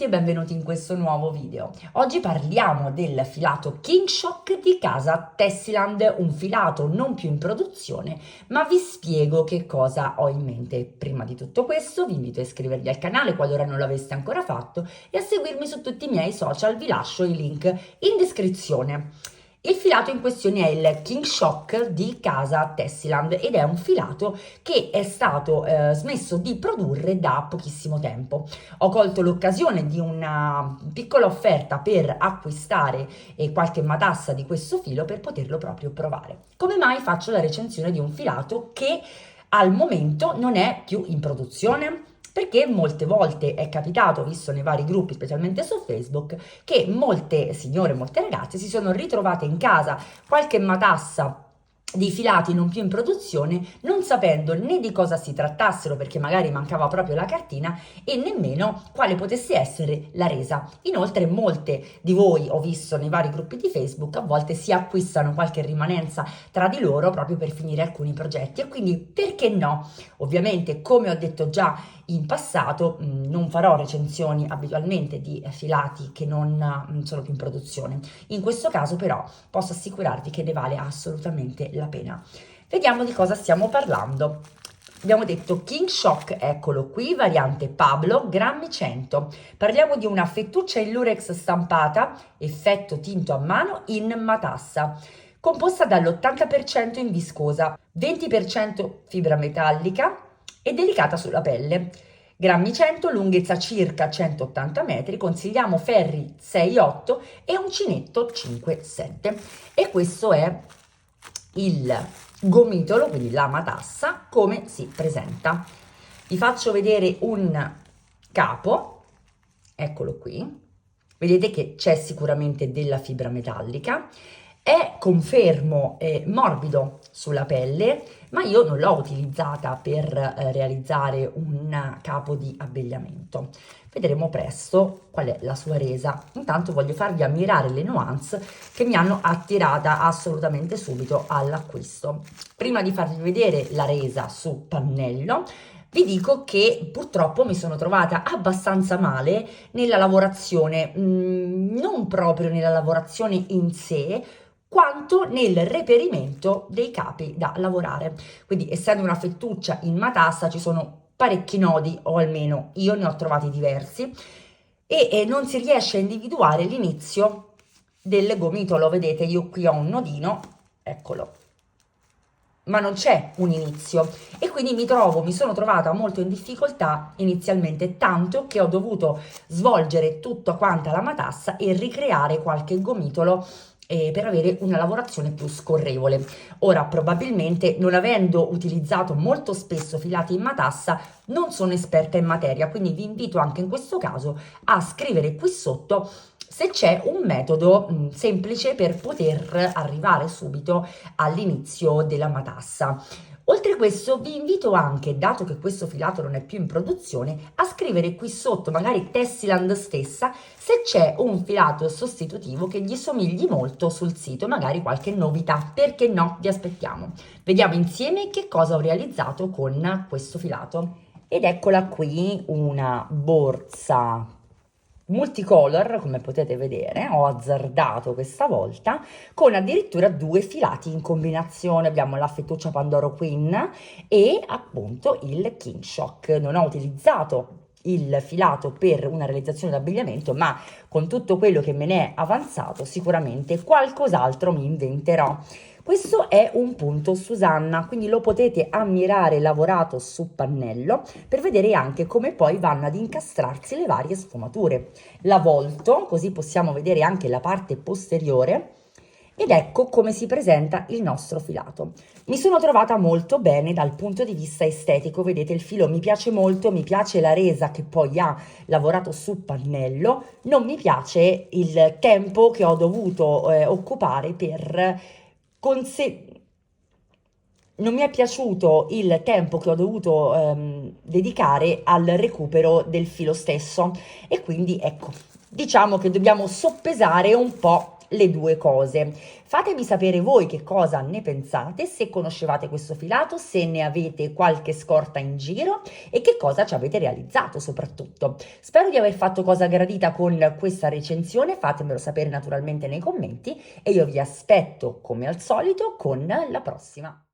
e benvenuti in questo nuovo video. Oggi parliamo del filato King Shock di casa Tessiland, un filato non più in produzione, ma vi spiego che cosa ho in mente. Prima di tutto questo vi invito a iscrivervi al canale qualora non l'aveste ancora fatto e a seguirmi su tutti i miei social, vi lascio i link in descrizione. Il filato in questione è il King Shock di casa Tessiland ed è un filato che è stato smesso di produrre da pochissimo tempo. Ho colto l'occasione di una piccola offerta per acquistare qualche matassa di questo filo per poterlo proprio provare. Come mai faccio la recensione di un filato che al momento non è più in produzione? Perché molte volte è capitato, visto nei vari gruppi, specialmente su Facebook, che molte signore, molte ragazze si sono ritrovate in casa qualche matassa di filati non più in produzione, non sapendo né di cosa si trattassero, perché magari mancava proprio la cartina, e nemmeno quale potesse essere la resa. Inoltre molte di voi, ho visto nei vari gruppi di Facebook, a volte si acquistano qualche rimanenza tra di loro proprio per finire alcuni progetti, e quindi perché no? Ovviamente, come ho detto già in passato, non farò recensioni abitualmente di filati che non sono più in produzione. In questo caso però posso assicurarvi che ne vale assolutamente la pena. Vediamo di cosa stiamo parlando. Abbiamo detto King Shock, eccolo qui, variante Pablo, grammi 100. Parliamo di una fettuccia in lurex stampata, effetto tinto a mano in matassa, composta dall'80% in viscosa, 20% fibra metallica e delicata sulla pelle. Grammi 100, lunghezza circa 180 metri, consigliamo ferri 6-8 e uncinetto 5-7. E questo è il gomitolo, quindi la matassa, come si presenta. Vi faccio vedere un capo, eccolo qui. Vedete che c'è sicuramente della fibra metallica, è confermo morbido sulla pelle, ma io non l'ho utilizzata per realizzare un capo di abbigliamento. Vedremo presto qual è la sua resa. Intanto voglio farvi ammirare le nuance che mi hanno attirata assolutamente subito all'acquisto. Prima di farvi vedere la resa su pannello, vi dico che purtroppo mi sono trovata abbastanza male nella lavorazione, non proprio nella lavorazione in sé, quanto nel reperimento dei capi da lavorare. Quindi, essendo una fettuccia in matassa, ci sono parecchi nodi, o almeno io ne ho trovati diversi, e non si riesce a individuare l'inizio del gomitolo. Vedete, io qui ho un nodino, eccolo, ma non c'è un inizio, e quindi mi sono trovata molto in difficoltà inizialmente, tanto che ho dovuto svolgere tutta quanta la matassa e ricreare qualche gomitolo per avere una lavorazione più scorrevole. Ora, probabilmente, non avendo utilizzato molto spesso filati in matassa, non sono esperta in materia, quindi vi invito anche in questo caso a scrivere qui sotto se c'è un metodo semplice per poter arrivare subito all'inizio della matassa. Oltre a questo vi invito anche, dato che questo filato non è più in produzione, a scrivere qui sotto, magari Tessiland stessa, se c'è un filato sostitutivo che gli somigli molto sul sito, magari qualche novità, perché no, vi aspettiamo. Vediamo insieme che cosa ho realizzato con questo filato. Ed eccola qui, una borsa multicolor, come potete vedere. Ho azzardato questa volta con addirittura due filati in combinazione. Abbiamo la fettuccia Pandoro Queen e appunto il King Shock. Non ho utilizzato il filato per una realizzazione d'abbigliamento, ma con tutto quello che me ne è avanzato sicuramente qualcos'altro mi inventerò. Questo è un punto Susanna, quindi lo potete ammirare lavorato su pannello per vedere anche come poi vanno ad incastrarsi le varie sfumature. La volto, così possiamo vedere anche la parte posteriore, ed ecco come si presenta il nostro filato. Mi sono trovata molto bene dal punto di vista estetico, vedete il filo mi piace molto, mi piace la resa che poi ha lavorato su pannello, non mi piace il tempo che ho dovuto occupare per non mi è piaciuto il tempo che ho dovuto dedicare al recupero del filo stesso, e quindi ecco, diciamo che dobbiamo soppesare un po' le due cose. Fatemi sapere voi che cosa ne pensate, se conoscevate questo filato, se ne avete qualche scorta in giro e che cosa ci avete realizzato soprattutto. Spero di aver fatto cosa gradita con questa recensione, fatemelo sapere naturalmente nei commenti e io vi aspetto come al solito con la prossima.